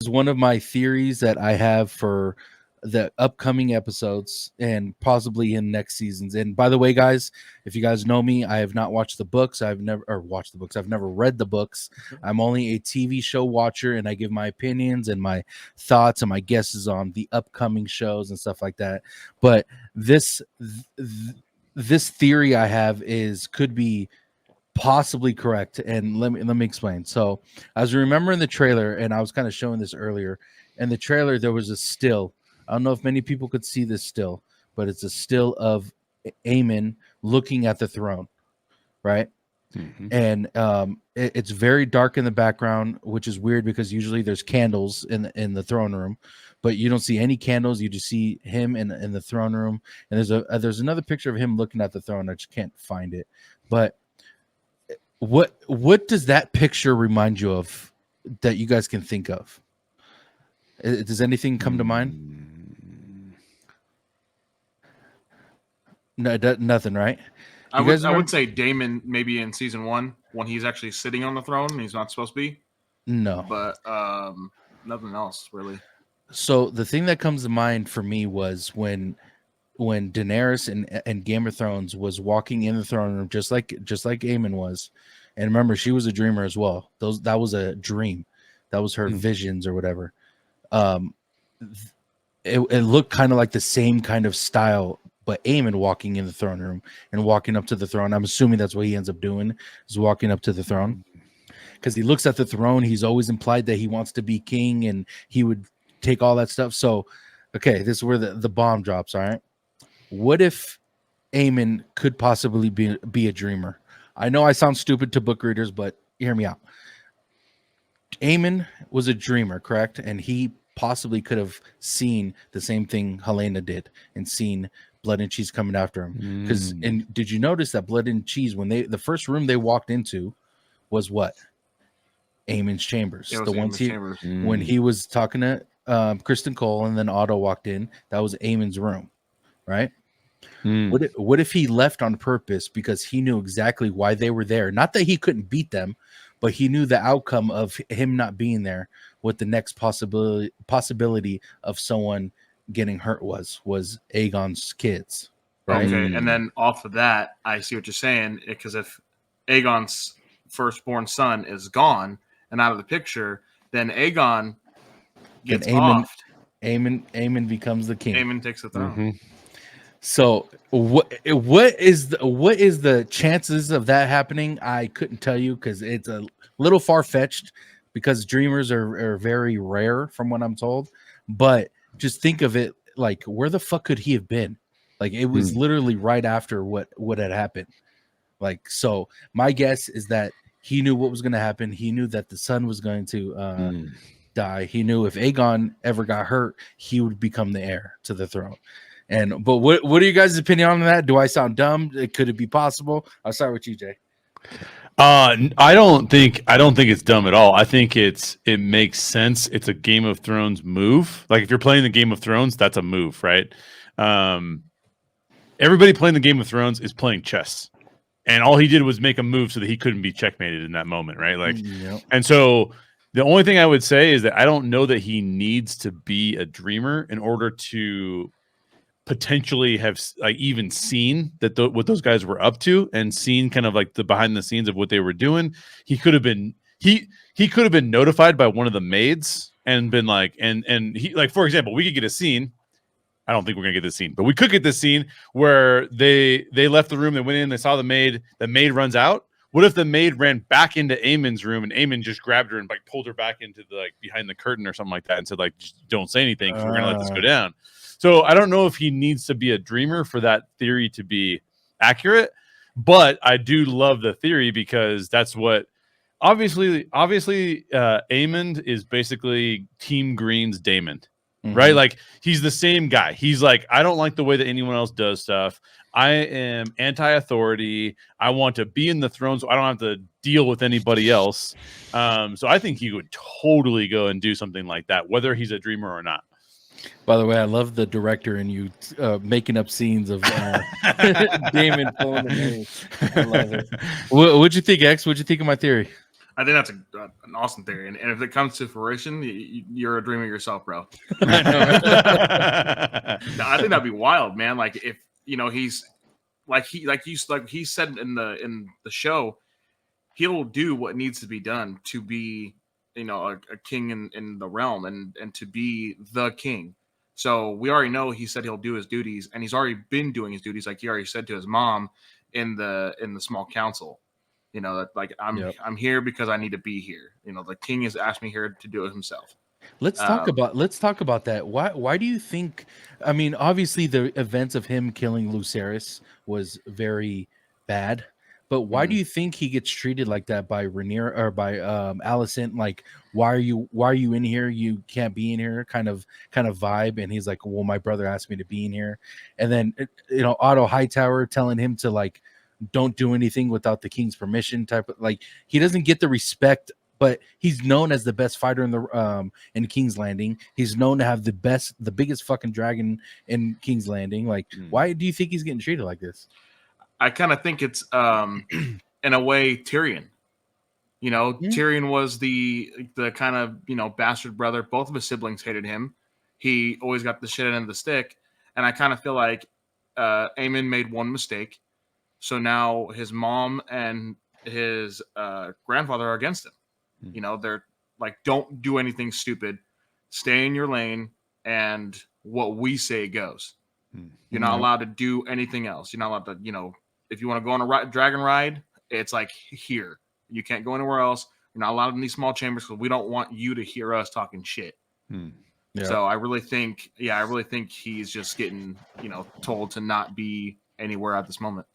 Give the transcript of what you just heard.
one of my theories that I have for the upcoming episodes and possibly in next seasons. And by the way, guys, if you guys know me, I have not watched the books. I've never watched the books. I've never read the books. I'm only a TV show watcher, and I give my opinions and my thoughts and my guesses on the upcoming shows and stuff like that. But this theory I have could be possibly correct, and let me explain. So I was remembering the trailer, and I was kind of showing this earlier. In the trailer there was a still. I don't know if many people could see this still, but it's a still of Aemon looking at the throne, right? Mm-hmm. And it's very dark in the background, which is weird because usually there's candles in the throne room, but you don't see any candles. You just see him in the throne room, and there's another picture of him looking at the throne. I just can't find it. But what does that picture remind you of that you guys can think of? Does anything come to mind? No, nothing, right? I would say Daemon maybe in season 1 when he's actually sitting on the throne and he's not supposed to be. No, but nothing else really. So the thing that comes to mind for me was when Daenerys and Game of Thrones was walking in the throne room, just like Aemon was. And remember, she was a dreamer as well. That was a dream. That was her visions or whatever. It looked kind of like the same kind of style, but Aemon walking in the throne room and walking up to the throne. I'm assuming that's what he ends up doing, is walking up to the throne. Because he looks at the throne, he's always implied that he wants to be king and he would take all that stuff. So, okay, this is where the bomb drops, all right? What if Aemon could possibly be a dreamer? I know I sound stupid to book readers, but hear me out. Aemon was a dreamer, correct? And he possibly could have seen the same thing Helena did and seen Blood and Cheese coming after him. Because and did you notice that Blood and Cheese, when the first room they walked into was what? Aemon's chambers. The ones when he was talking to Kristen Cole and then Otto walked in, that was Aemon's room, right? What if he left on purpose because he knew exactly why they were there? Not that he couldn't beat them, but he knew the outcome of him not being there, what the next possibility of someone getting hurt was Aegon's kids, right? Okay, and then off of that, I see what you're saying, because if Aegon's firstborn son is gone and out of the picture, then Aegon gets offed. Aemon becomes the king. Aemon takes the throne. So what is the chances of that happening? I couldn't tell you because it's a little far-fetched because dreamers are very rare from what I'm told. But just think of it like, where the fuck could he have been? Like, it was literally right after what had happened. Like, so my guess is that he knew what was going to happen. He knew that the son was going to die. He knew if Aegon ever got hurt, he would become the heir to the throne. But what are you guys' opinion on that? Do I sound dumb? Could it be possible? I'll start with you, Jay. I don't think it's dumb at all. I think it makes sense. It's a Game of Thrones move. Like, if you're playing the Game of Thrones, that's a move, right? Everybody playing the Game of Thrones is playing chess, and all he did was make a move so that he couldn't be checkmated in that moment, right? Like, and so the only thing I would say is that I don't know that he needs to be a dreamer in order to potentially have like even seen that what those guys were up to and seen kind of like the behind the scenes of what they were doing. He could have been he could have been notified by one of the maids and been like, and he, like, for example, we could get a scene. I don't think we're gonna get this scene, but we could get this scene where they left the room, they went in, they saw the maid runs out. What if the maid ran back into Aemon's room and Aemon just grabbed her and like pulled her back into the, like, behind the curtain or something like that and said, like, just don't say anything because we're gonna let this go down. So I don't know if he needs to be a dreamer for that theory to be accurate, but I do love the theory because that's what obviously Aemond is basically Team Green's Daemon, right? Like, he's the same guy. He's like, I don't like the way that anyone else does stuff. I am anti-authority. I want to be in the throne so I don't have to deal with anybody else. So I think he would totally go and do something like that, whether he's a dreamer or not. By the way, I love the director and you making up scenes of Daemon pulling the maid. I love it. What'd you think, X? What'd you think of my theory? I think that's an awesome theory, and if it comes to fruition, you're a dreamer yourself, bro. I I think that'd be wild, man. Like if he's like he said in the show, he'll do what needs to be done to be a king in the realm and to be the king. So we already know he said he'll do his duties, and he's already been doing his duties, like he already said to his mom in the small council. That like I'm here because I need to be here. The king has asked me here to do it himself. Let's talk about that. Why do you think? I mean, obviously the events of him killing Lucerys was very bad, but why do you think he gets treated like that by Rhaenyra or by Alicent? Like, why are you in here? You can't be in here. Kind of vibe. And he's like, well, my brother asked me to be in here. And then Otto Hightower telling him to like, don't do anything without the king's permission. Type of like, he doesn't get the respect. But he's known as the best fighter in King's Landing. He's known to have the biggest fucking dragon in King's Landing. Like, why do you think he's getting treated like this? I kind of think it's in a way Tyrion. Tyrion was the kind of bastard brother. Both of his siblings hated him. He always got the shit end of the stick, and I kind of feel like Aemond made one mistake, so now his mom and his grandfather are against him. They're like, don't do anything stupid, stay in your lane, and what we say goes. You're not allowed to do anything else. You're not allowed to, if you want to go on a dragon ride, it's like here. You can't go anywhere else. You're not allowed in these small chambers because we don't want you to hear us talking shit. Yeah. So I really think he's just getting, told to not be anywhere at this moment.